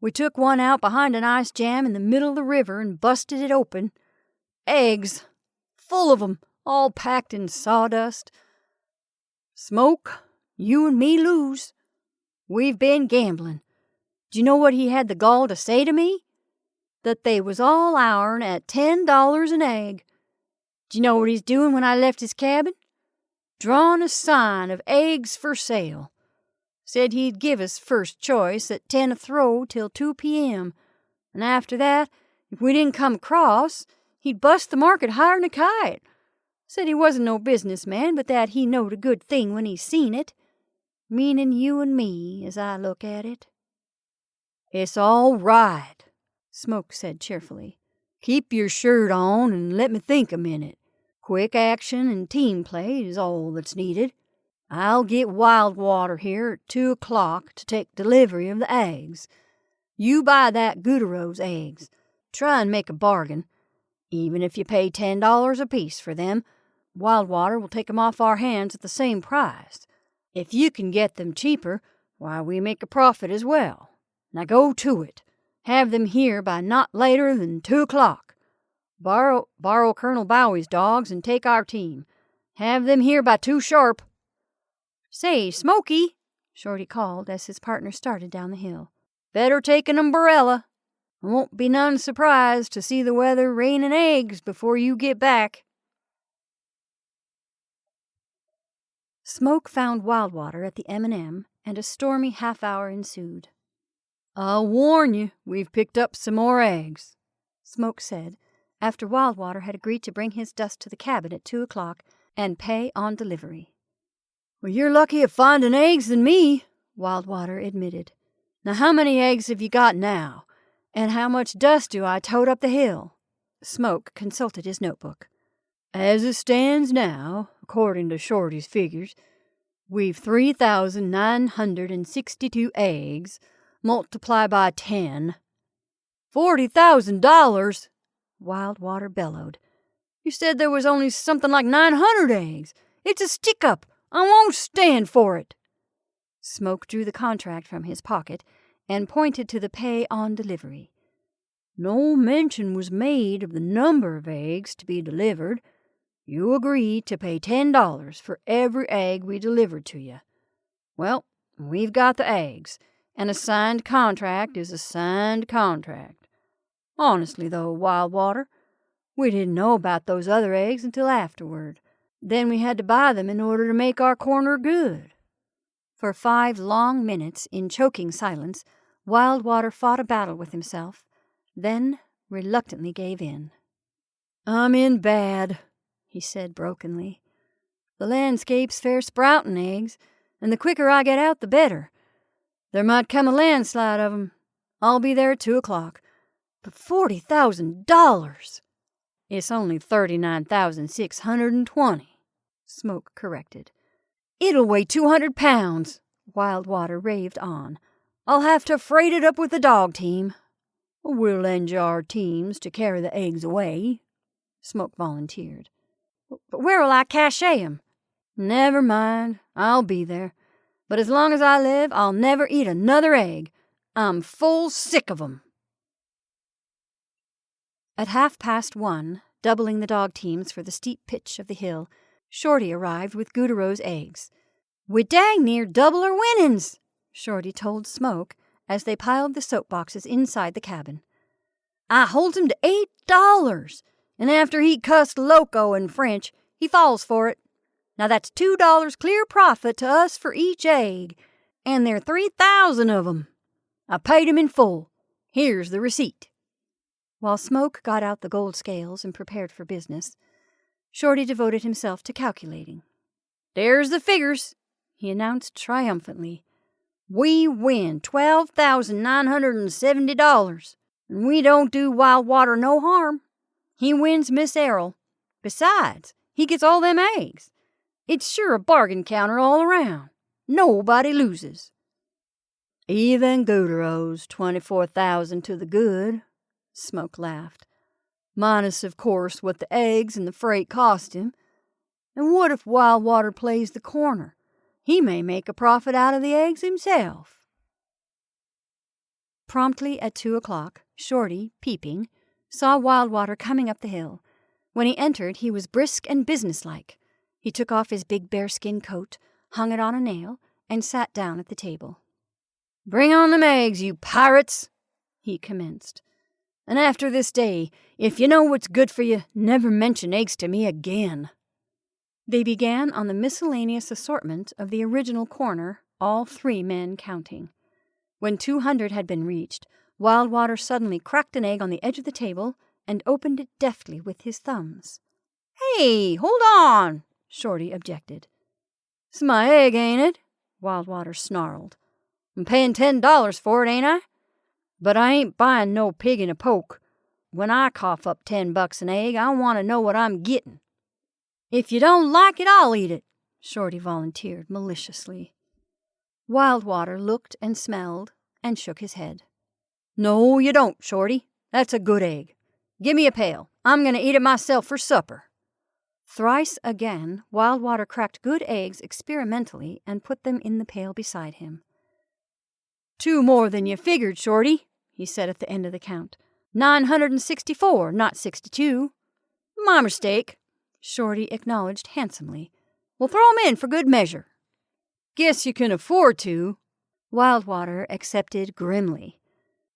We took one out behind an ice jam in the middle of the river and busted it open. Eggs, full of 'em, all packed in sawdust. Smoke, you and me lose. We've been gambling. Do you know what he had the gall to say to me? That they was all ourn at $10 an egg. Do you know what he's doing when I left his cabin? Drawing a sign of eggs for sale. Said he'd give us first choice at 10 a throw till 2 p.m., and after that, if we didn't come across, he'd bust the market higher'n a kite. Said he wasn't no businessman, but that he knowed a good thing when he seen it. Meaning you and me, as I look at it." "It's all right," Smoke said cheerfully. "Keep your shirt on and let me think a minute. Quick action and team play is all that's needed. I'll get Wildwater here at 2 o'clock to take delivery of the eggs. You buy that Gouderou's eggs. Try and make a bargain. Even if you pay $10 apiece for them, Wildwater will take 'em off our hands at the same price. If you can get them cheaper, why, we make a profit as well. Now go to it. Have them here by not later than 2 o'clock. Borrow Colonel Bowie's dogs and take our team. Have them here by 2 sharp. Say, Smoky," Shorty called as his partner started down the hill. "Better take an umbrella. I won't be none surprised to see the weather raining eggs before you get back." Smoke found Wildwater at the M&M, and a stormy half-hour ensued. "I'll warn you, we've picked up some more eggs," Smoke said, after Wildwater had agreed to bring his dust to the cabin at 2 o'clock and pay on delivery. "Well, you're lucky at finding eggs than me," Wildwater admitted. "Now how many eggs have you got now? And how much dust do I tote up the hill?" Smoke consulted his notebook. "As it stands now, according to Shorty's figures, we've 3,962 eggs, multiply by 10. $40,000! Wildwater bellowed. "You said there was only something like 900 eggs. It's a stick-up. I won't stand for it." Smoke drew the contract from his pocket and pointed to the pay on delivery. "No mention was made of the number of eggs to be delivered. You agreed to pay $10 for every egg we delivered to you. Well, we've got the eggs, and a signed contract is a signed contract. Honestly, though, Wildwater, we didn't know about those other eggs until afterward. Then we had to buy them in order to make our corner good." For 5 long minutes, in choking silence, Wildwater fought a battle with himself, then reluctantly gave in. "I'm in bad," he said brokenly. "The landscape's fair sprouting eggs, and the quicker I get out, the better. There might come a landslide of 'em. I'll be there at 2 o'clock. But $40,000! It's only 39,620, Smoke corrected. "It'll weigh 200 pounds, Wildwater raved on. I'll have to freight it up with the dog team." "We'll lend you our teams to carry the eggs away," Smoke volunteered. "But where'll I cache 'em?" "Never mind, I'll be there. But as long as I live, I'll never eat another egg. I'm full sick of 'em." At 1:30, doubling the dog teams for the steep pitch of the hill, Shorty arrived with Goodero's eggs. "We dang near double our winnings," Shorty told Smoke as they piled the soap boxes inside the cabin. "I holds 'em to $8, and after he cussed loco in French, he falls for it. Now that's $2 clear profit to us for each egg, and there 3,000 of 'em. I paid him in full. Here's the receipt." While Smoke got out the gold scales and prepared for business, Shorty devoted himself to calculating. "There's the figures," he announced triumphantly. "We win $12,970, and we don't do Wildwater no harm. He wins Miss Errol. Besides, he gets all them eggs. It's sure a bargain counter all around. Nobody loses." "Even Goodero's 24,000 to the good," Smoke laughed. "Minus, of course, what the eggs and the freight cost him. And what if Wildwater plays the corner? He may make a profit out of the eggs himself." Promptly at 2:00, Shorty, peeping, saw Wildwater coming up the hill. When he entered, he was brisk and businesslike. He took off his big bearskin coat, hung it on a nail, and sat down at the table. "Bring on them eggs, you pirates," he commenced. "And after this day, if you know what's good for you, never mention eggs to me again." They began on the miscellaneous assortment of the original corner, all 3 men counting. When 200 had been reached, Wildwater suddenly cracked an egg on the edge of the table and opened it deftly with his thumbs. "Hey, hold on," Shorty objected. "It's my egg, ain't it?" Wildwater snarled. "I'm paying $10 for it, ain't I? But I ain't buying no pig in a poke. When I cough up $10 an egg, I want to know what I'm getting." "If you don't like it, I'll eat it," Shorty volunteered maliciously. Wildwater looked and smelled and shook his head. "No, you don't, Shorty. That's a good egg. Give me a pail. I'm going to eat it myself for supper." Thrice again, Wildwater cracked good eggs experimentally and put them in the pail beside him. "2 more than you figured, Shorty," he said at the end of the count. 964, not 62. "My mistake," Shorty acknowledged handsomely. "We'll throw 'em in for good measure." "Guess you can afford to." Wildwater accepted grimly.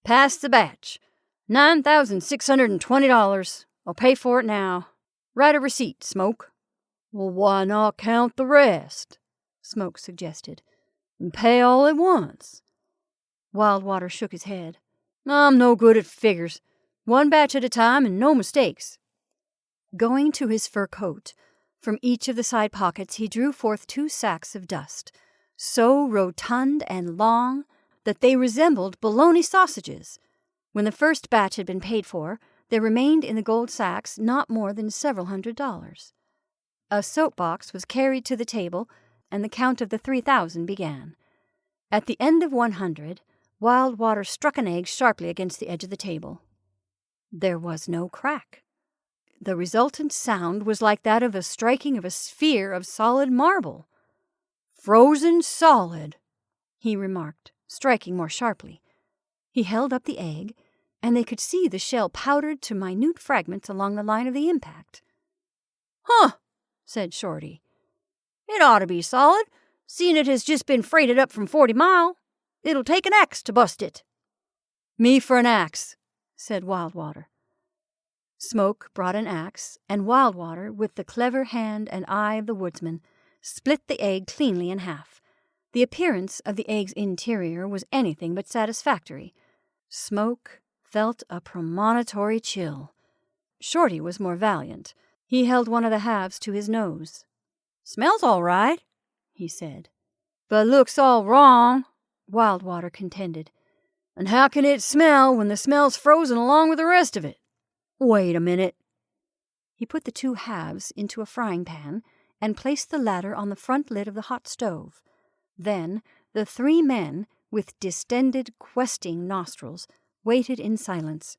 "Pass the batch. $9,620. I'll pay for it now. Write a receipt, Smoke." "Well, why not count the rest?" Smoke suggested. "And pay all at once." Wildwater shook his head. "I'm no good at figures. 1 batch at a time and no mistakes." Going to his fur coat, from each of the side pockets he drew forth 2 sacks of dust, so rotund and long that they resembled bologna sausages. When the first batch had been paid for, there remained in the gold sacks not more than several $100s. A soapbox was carried to the table, and the count of the 3,000 began. At the end of 100, Wildwater struck an egg sharply against the edge of the table. There was no crack. The resultant sound was like that of a striking of a sphere of solid marble. "Frozen solid," he remarked, striking more sharply. He held up the egg, and they could see the shell powdered to minute fragments along the line of the impact. "Huh," said Shorty. "It ought to be solid, seeing it has just been freighted up from 40 Mile. It'll take an axe to bust it." "Me for an axe," said Wildwater. Smoke brought an axe, and Wildwater, with the clever hand and eye of the woodsman, split the egg cleanly in half. The appearance of the egg's interior was anything but satisfactory. Smoke felt a premonitory chill. Shorty was more valiant. He held one of the halves to his nose. "Smells all right," he said. "But looks all wrong," Wildwater contended. "And how can it smell when the smell's frozen along with the rest of it? Wait a minute." He put the 2 halves into a frying pan and placed the latter on the front lid of the hot stove. Then the 3 men, with distended, questing nostrils, waited in silence.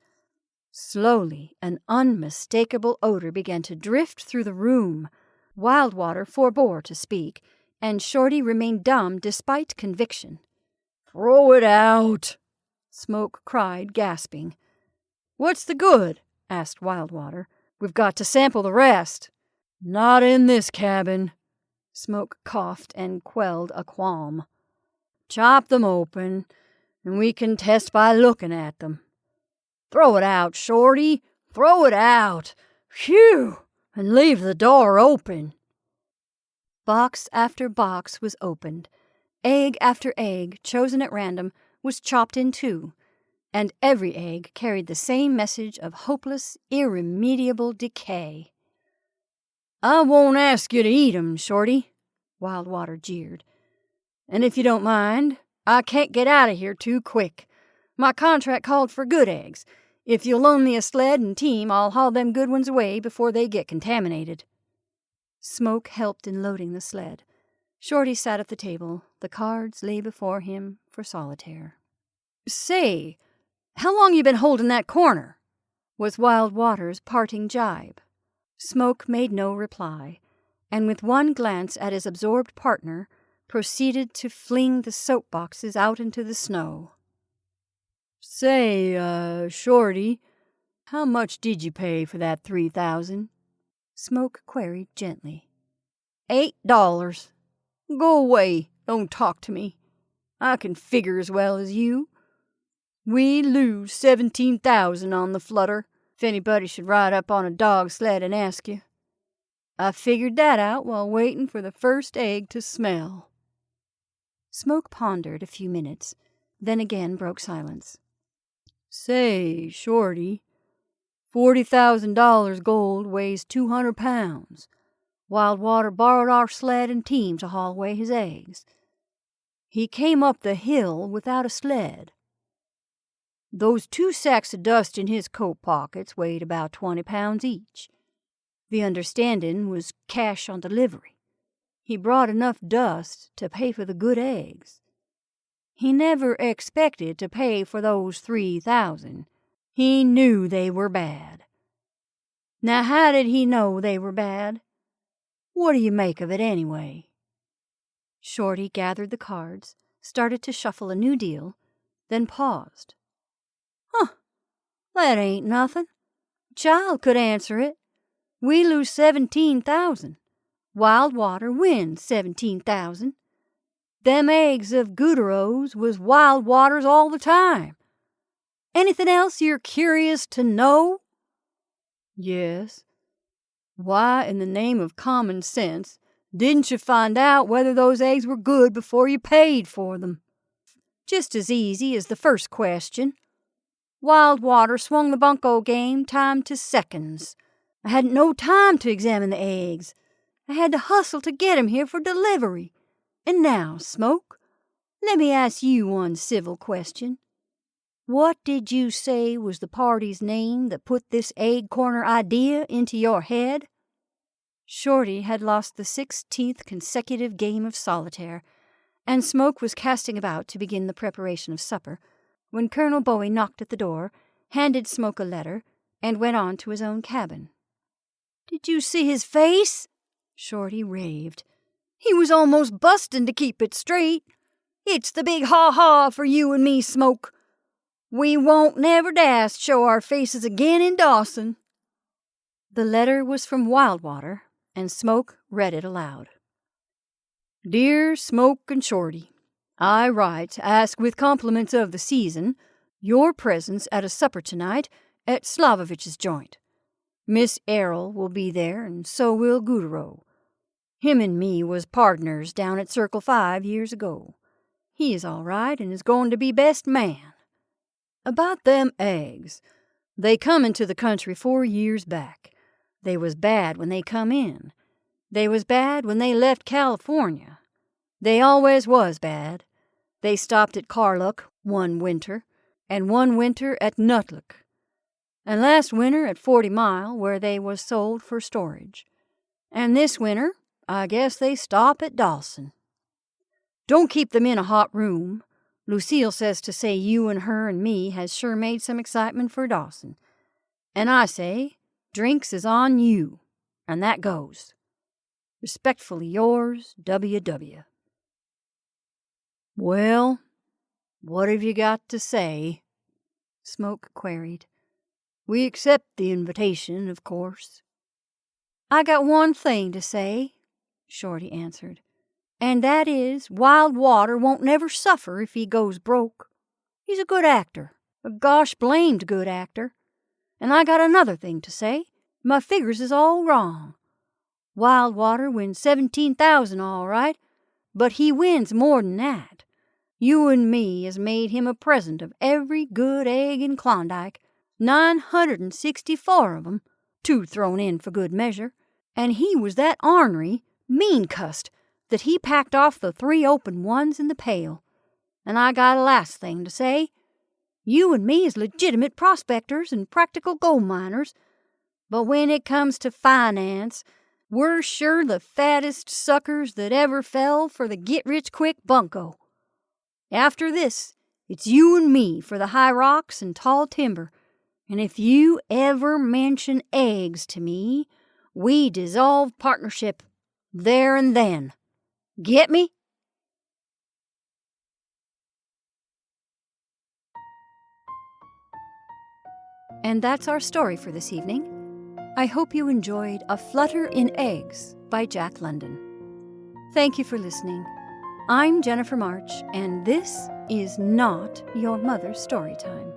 Slowly, an unmistakable odor began to drift through the room. Wildwater forbore to speak, and Shorty remained dumb despite conviction. "Throw it out!" Smoke cried, gasping. "What's the good?" asked Wildwater. "We've got to sample the rest." "Not in this cabin." Smoke coughed and quelled a qualm. "Chop them open, and we can test by looking at them. Throw it out, Shorty. Throw it out. Phew! And leave the door open." Box after box was opened. Egg after egg, chosen at random, was chopped in two, and every egg carried the same message of hopeless, irremediable decay. "I won't ask you to eat 'em, Shorty," Wildwater jeered. "And if you don't mind, I can't get out of here too quick. My contract called for good eggs. If you'll loan me a sled and team, I'll haul them good ones away before they get contaminated." Smoke helped in loading the sled. Shorty sat at the table. The cards lay before him for solitaire. "Say, how long you been holding that corner?" was Wildwater's parting jibe. Smoke made no reply, and with one glance at his absorbed partner, proceeded to fling the soap boxes out into the snow. "Say, Shorty, how much did you pay for that 3,000? Smoke queried gently. $8. Go away, don't talk to me. I can figure as well as you. We lose 17,000 on the Flutter, if anybody should ride up on a dog sled and ask you. I figured that out while waiting for the first egg to smell." Smoke pondered a few minutes, then again broke silence. "Say, Shorty, $40,000 gold weighs 200 pounds. Wildwater borrowed our sled and team to haul away his eggs. He came up the hill without a sled. Those 2 sacks of dust in his coat pockets weighed about 20 pounds each. The understanding was cash on delivery. He brought enough dust to pay for the good eggs. He never expected to pay for those 3,000. He knew they were bad. Now, how did he know they were bad? What do you make of it anyway?" Shorty gathered the cards, started to shuffle a new deal, then paused. "Huh, that ain't nothing. A child could answer it. We lose 17,000. Wildwater wins 17,000. Them eggs of Gooderows was Wildwater's all the time. Anything else you're curious to know?" "Yes. Why, in the name of common sense, didn't you find out whether those eggs were good before you paid for them?" "Just as easy as the first question. Wildwater swung the bunco game time to seconds. I hadn't no time to examine the eggs. I had to hustle to get 'em here for delivery. And now, Smoke, let me ask you one civil question. What did you say was the party's name that put this egg corner idea into your head?" Shorty had lost the 16th consecutive game of solitaire, and Smoke was casting about to begin the preparation of supper, when Colonel Bowie knocked at the door, handed Smoke a letter, and went on to his own cabin. "Did you see his face?" Shorty raved. "He was almost busting to keep it straight. It's the big ha-ha for you and me, Smoke. We won't never dast show our faces again in Dawson." The letter was from Wildwater, and Smoke read it aloud. "Dear Smoke and Shorty, I write to ask with compliments of the season your presence at a supper tonight at Slavovich's joint. Miss Errol will be there, and so will Gooderow. Him and me was pardners down at Circle 5 years ago. He is all right and is going to be best man. About them eggs, they come into the country 4 years back. They was bad when they come in. They was bad when they left California. They always was bad. They stopped at Carluck one winter, and one winter at Nutluck, and last winter at 40 Mile, where they was sold for storage. And this winter, I guess they stop at Dawson. Don't keep them in a hot room. Lucille says to say you and her and me has sure made some excitement for Dawson. And I say, drinks is on you, and that goes. Respectfully yours, W.W. Well, what have you got to say? Smoke queried. We accept the invitation, of course. I got one thing to say, Shorty answered, and that is Wild Water won't never suffer if he goes broke. He's a good actor, a gosh blamed good actor. And I got another thing to say. My figures is all wrong. Wild Water wins 17,000 all right, but he wins more than that. You and me has made him a present of every good egg in Klondike, 964 of 'em, 2 thrown in for good measure, and he was that ornery, mean-cussed, that he packed off the 3 open ones in the pail. And I got a last thing to say. You and me is legitimate prospectors and practical gold miners, but when it comes to finance, we're sure the fattest suckers that ever fell for the get-rich-quick bunco. After this, it's you and me for the high rocks and tall timber, and if you ever mention eggs to me, we dissolve partnership there and then. Get me? And that's our story for this evening. I hope you enjoyed A Flutter in Eggs by Jack London. Thank you for listening. I'm Jennifer March, and this is not your mother's story time.